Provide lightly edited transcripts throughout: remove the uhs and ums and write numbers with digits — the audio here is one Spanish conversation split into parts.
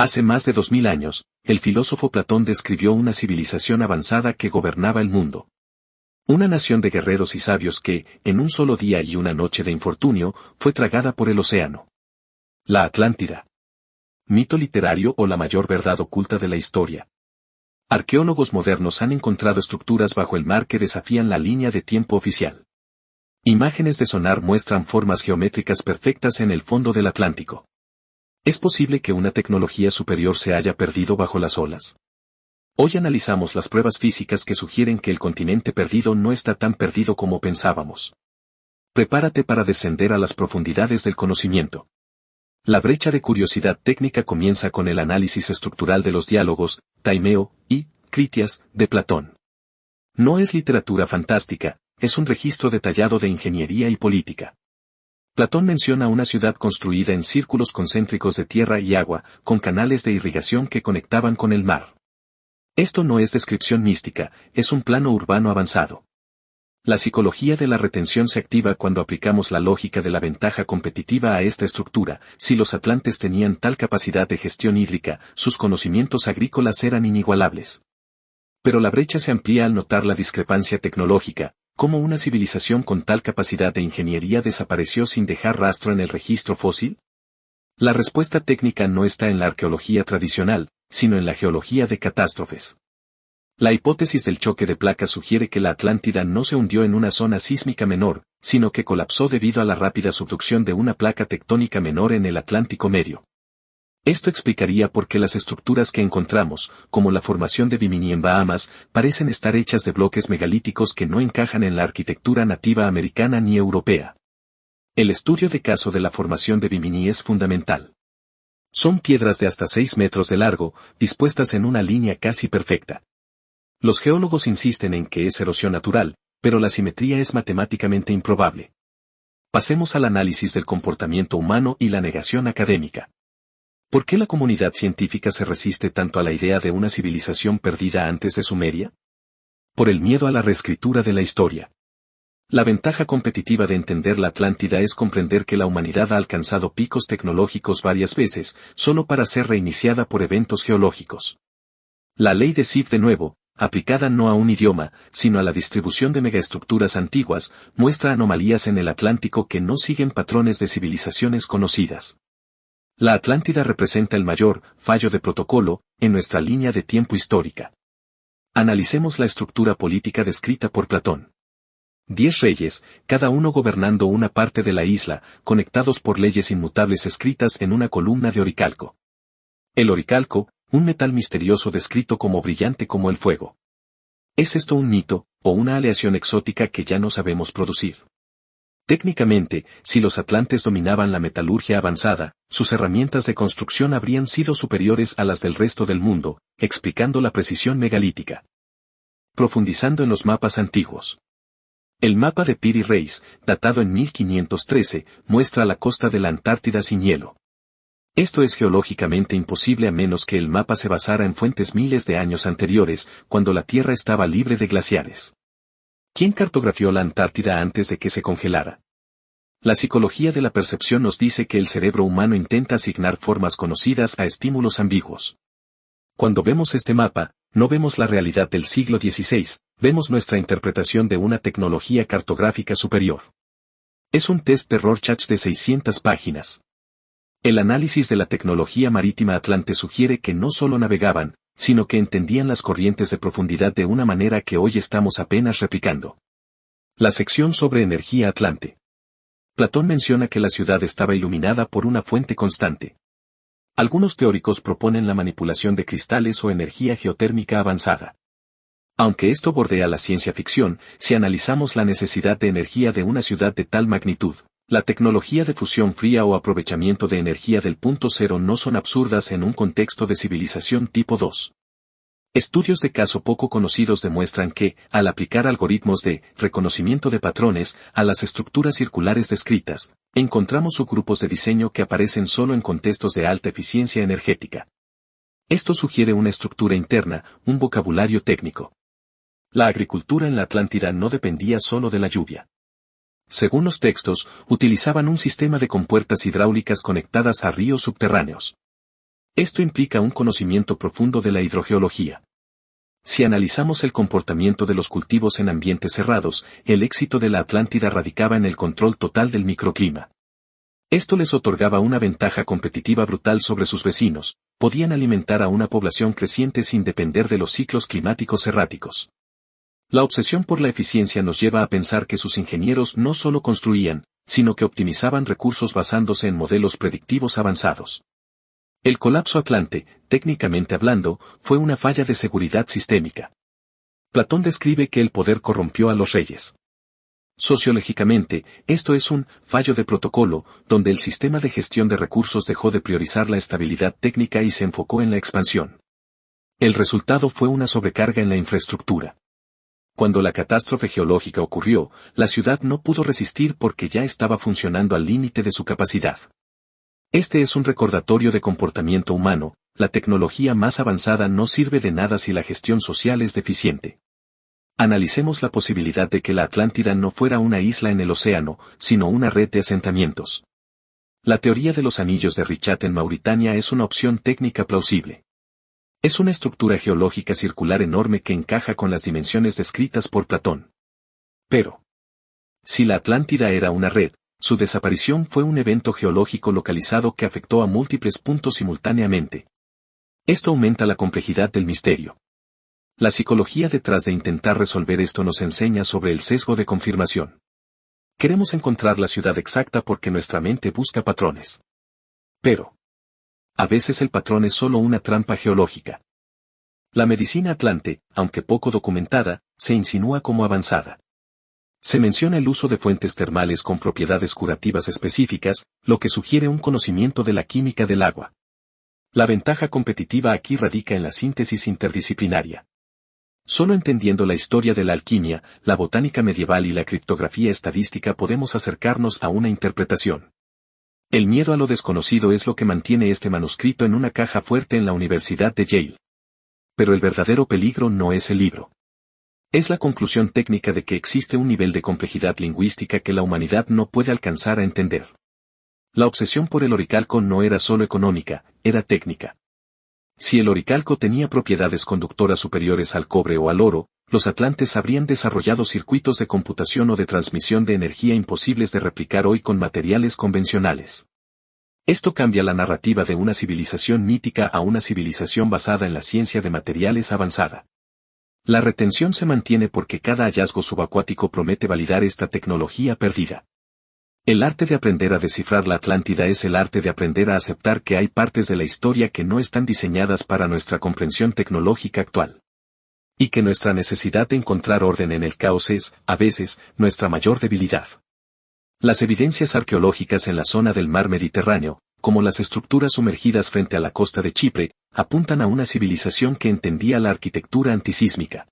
Hace más de 2000 años, el filósofo Platón describió una civilización avanzada que gobernaba el mundo. Una nación de guerreros y sabios que, en un solo día y una noche de infortunio, fue tragada por el océano. La Atlántida. Mito literario o la mayor verdad oculta de la historia. Arqueólogos modernos han encontrado estructuras bajo el mar que desafían la línea de tiempo oficial. Imágenes de sonar muestran formas geométricas perfectas en el fondo del Atlántico. ¿Es posible que una tecnología superior se haya perdido bajo las olas? Hoy analizamos las pruebas físicas que sugieren que el continente perdido no está tan perdido como pensábamos. Prepárate para descender a las profundidades del conocimiento. La brecha de curiosidad técnica comienza con el análisis estructural de los diálogos, Taimeo y Critias, de Platón. No es literatura fantástica, es un registro detallado de ingeniería y política. Platón menciona una ciudad construida en círculos concéntricos de tierra y agua, con canales de irrigación que conectaban con el mar. Esto no es descripción mística, es un plano urbano avanzado. La psicología de la retención se activa cuando aplicamos la lógica de la ventaja competitiva a esta estructura. Si los atlantes tenían tal capacidad de gestión hídrica, sus conocimientos agrícolas eran inigualables. Pero la brecha se amplía al notar la discrepancia tecnológica. ¿Cómo una civilización con tal capacidad de ingeniería desapareció sin dejar rastro en el registro fósil? La respuesta técnica no está en la arqueología tradicional, sino en la geología de catástrofes. La hipótesis del choque de placas sugiere que la Atlántida no se hundió en una zona sísmica menor, sino que colapsó debido a la rápida subducción de una placa tectónica menor en el Atlántico Medio. Esto explicaría por qué las estructuras que encontramos, como la formación de Bimini en Bahamas, parecen estar hechas de bloques megalíticos que no encajan en la arquitectura nativa americana ni europea. El estudio de caso de la formación de Bimini es fundamental. Son piedras de hasta 6 metros de largo, dispuestas en una línea casi perfecta. Los geólogos insisten en que es erosión natural, pero la simetría es matemáticamente improbable. Pasemos al análisis del comportamiento humano y la negación académica. ¿Por qué la comunidad científica se resiste tanto a la idea de una civilización perdida antes de Sumeria? Por el miedo a la reescritura de la historia. La ventaja competitiva de entender la Atlántida es comprender que la humanidad ha alcanzado picos tecnológicos varias veces, solo para ser reiniciada por eventos geológicos. La ley de Sieve de nuevo, aplicada no a un idioma, sino a la distribución de megaestructuras antiguas, muestra anomalías en el Atlántico que no siguen patrones de civilizaciones conocidas. La Atlántida representa el mayor fallo de protocolo en nuestra línea de tiempo histórica. Analicemos la estructura política descrita por Platón. 10 reyes, cada uno gobernando una parte de la isla, conectados por leyes inmutables escritas en una columna de oricalco. El oricalco, un metal misterioso descrito como brillante como el fuego. ¿Es esto un mito, o una aleación exótica que ya no sabemos producir? Técnicamente, si los atlantes dominaban la metalurgia avanzada, sus herramientas de construcción habrían sido superiores a las del resto del mundo, explicando la precisión megalítica. Profundizando en los mapas antiguos. El mapa de Piri Reis, datado en 1513, muestra la costa de la Antártida sin hielo. Esto es geológicamente imposible a menos que el mapa se basara en fuentes miles de años anteriores, cuando la Tierra estaba libre de glaciares. ¿Quién cartografió la Antártida antes de que se congelara? La psicología de la percepción nos dice que el cerebro humano intenta asignar formas conocidas a estímulos ambiguos. Cuando vemos este mapa, no vemos la realidad del siglo XVI, vemos nuestra interpretación de una tecnología cartográfica superior. Es un test de Rorschach de 600 páginas. El análisis de la tecnología marítima atlante sugiere que no solo navegaban, sino que entendían las corrientes de profundidad de una manera que hoy estamos apenas replicando. La sección sobre energía atlante. Platón menciona que la ciudad estaba iluminada por una fuente constante. Algunos teóricos proponen la manipulación de cristales o energía geotérmica avanzada. Aunque esto bordea la ciencia ficción, si analizamos la necesidad de energía de una ciudad de tal magnitud, la tecnología de fusión fría o aprovechamiento de energía del punto cero no son absurdas en un contexto de civilización tipo 2. Estudios de caso poco conocidos demuestran que, al aplicar algoritmos de reconocimiento de patrones a las estructuras circulares descritas, encontramos subgrupos de diseño que aparecen solo en contextos de alta eficiencia energética. Esto sugiere una estructura interna, un vocabulario técnico. La agricultura en la Atlántida no dependía solo de la lluvia. Según los textos, utilizaban un sistema de compuertas hidráulicas conectadas a ríos subterráneos. Esto implica un conocimiento profundo de la hidrogeología. Si analizamos el comportamiento de los cultivos en ambientes cerrados, el éxito de la Atlántida radicaba en el control total del microclima. Esto les otorgaba una ventaja competitiva brutal sobre sus vecinos, podían alimentar a una población creciente sin depender de los ciclos climáticos erráticos. La obsesión por la eficiencia nos lleva a pensar que sus ingenieros no solo construían, sino que optimizaban recursos basándose en modelos predictivos avanzados. El colapso Atlante, técnicamente hablando, fue una falla de seguridad sistémica. Platón describe que el poder corrompió a los reyes. Sociológicamente, esto es un fallo de protocolo, donde el sistema de gestión de recursos dejó de priorizar la estabilidad técnica y se enfocó en la expansión. El resultado fue una sobrecarga en la infraestructura. Cuando la catástrofe geológica ocurrió, la ciudad no pudo resistir porque ya estaba funcionando al límite de su capacidad. Este es un recordatorio de comportamiento humano, la tecnología más avanzada no sirve de nada si la gestión social es deficiente. Analicemos la posibilidad de que la Atlántida no fuera una isla en el océano, sino una red de asentamientos. La teoría de los anillos de Richat en Mauritania es una opción técnica plausible. Es una estructura geológica circular enorme que encaja con las dimensiones descritas por Platón. Pero, si la Atlántida era una red, su desaparición fue un evento geológico localizado que afectó a múltiples puntos simultáneamente. Esto aumenta la complejidad del misterio. La psicología detrás de intentar resolver esto nos enseña sobre el sesgo de confirmación. Queremos encontrar la ciudad exacta porque nuestra mente busca patrones. Pero, a veces el patrón es solo una trampa geológica. La medicina atlante, aunque poco documentada, se insinúa como avanzada. Se menciona el uso de fuentes termales con propiedades curativas específicas, lo que sugiere un conocimiento de la química del agua. La ventaja competitiva aquí radica en la síntesis interdisciplinaria. Solo entendiendo la historia de la alquimia, la botánica medieval y la criptografía estadística podemos acercarnos a una interpretación. El miedo a lo desconocido es lo que mantiene este manuscrito en una caja fuerte en la Universidad de Yale. Pero el verdadero peligro no es el libro. Es la conclusión técnica de que existe un nivel de complejidad lingüística que la humanidad no puede alcanzar a entender. La obsesión por el oricalco no era solo económica, era técnica. Si el oricalco tenía propiedades conductoras superiores al cobre o al oro, los atlantes habrían desarrollado circuitos de computación o de transmisión de energía imposibles de replicar hoy con materiales convencionales. Esto cambia la narrativa de una civilización mítica a una civilización basada en la ciencia de materiales avanzada. La retención se mantiene porque cada hallazgo subacuático promete validar esta tecnología perdida. El arte de aprender a descifrar la Atlántida es el arte de aprender a aceptar que hay partes de la historia que no están diseñadas para nuestra comprensión tecnológica actual. Y que nuestra necesidad de encontrar orden en el caos es, a veces, nuestra mayor debilidad. Las evidencias arqueológicas en la zona del mar Mediterráneo, como las estructuras sumergidas frente a la costa de Chipre, apuntan a una civilización que entendía la arquitectura antisísmica.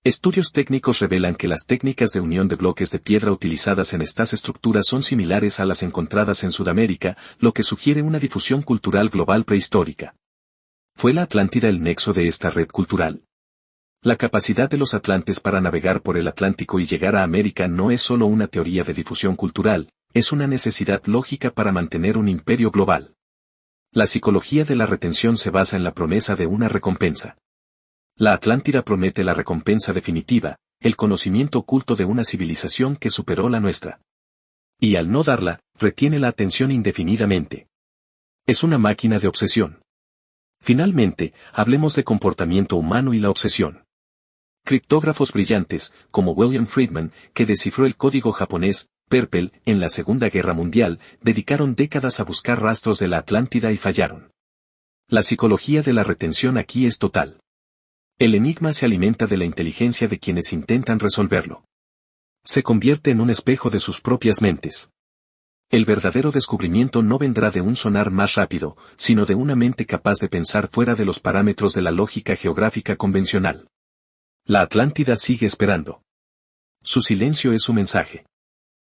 Estudios técnicos revelan que las técnicas de unión de bloques de piedra utilizadas en estas estructuras son similares a las encontradas en Sudamérica, lo que sugiere una difusión cultural global prehistórica. ¿Fue la Atlántida el nexo de esta red cultural? La capacidad de los atlantes para navegar por el Atlántico y llegar a América no es solo una teoría de difusión cultural, es una necesidad lógica para mantener un imperio global. La psicología de la retención se basa en la promesa de una recompensa. La Atlántida promete la recompensa definitiva, el conocimiento oculto de una civilización que superó la nuestra. Y al no darla, retiene la atención indefinidamente. Es una máquina de obsesión. Finalmente, hablemos de comportamiento humano y la obsesión. Criptógrafos brillantes, como William Friedman, que descifró el código japonés, Perpel, en la Segunda Guerra Mundial, dedicaron décadas a buscar rastros de la Atlántida y fallaron. La psicología de la retención aquí es total. El enigma se alimenta de la inteligencia de quienes intentan resolverlo. Se convierte en un espejo de sus propias mentes. El verdadero descubrimiento no vendrá de un sonar más rápido, sino de una mente capaz de pensar fuera de los parámetros de la lógica geográfica convencional. La Atlántida sigue esperando. Su silencio es su mensaje.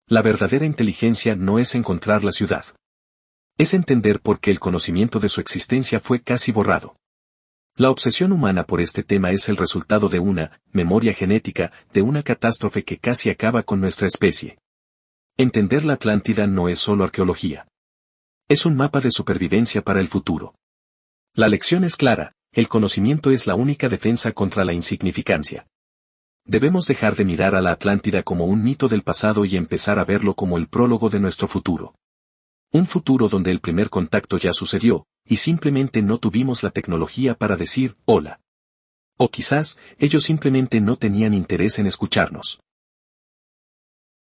La verdadera inteligencia no es encontrar la ciudad. Es entender por qué el conocimiento de su existencia fue casi borrado. La obsesión humana por este tema es el resultado de una memoria genética, de una catástrofe que casi acaba con nuestra especie. Entender la Atlántida no es solo arqueología. Es un mapa de supervivencia para el futuro. La lección es clara, el conocimiento es la única defensa contra la insignificancia. Debemos dejar de mirar a la Atlántida como un mito del pasado y empezar a verlo como el prólogo de nuestro futuro. Un futuro donde el primer contacto ya sucedió, y simplemente no tuvimos la tecnología para decir hola. O quizás, ellos simplemente no tenían interés en escucharnos.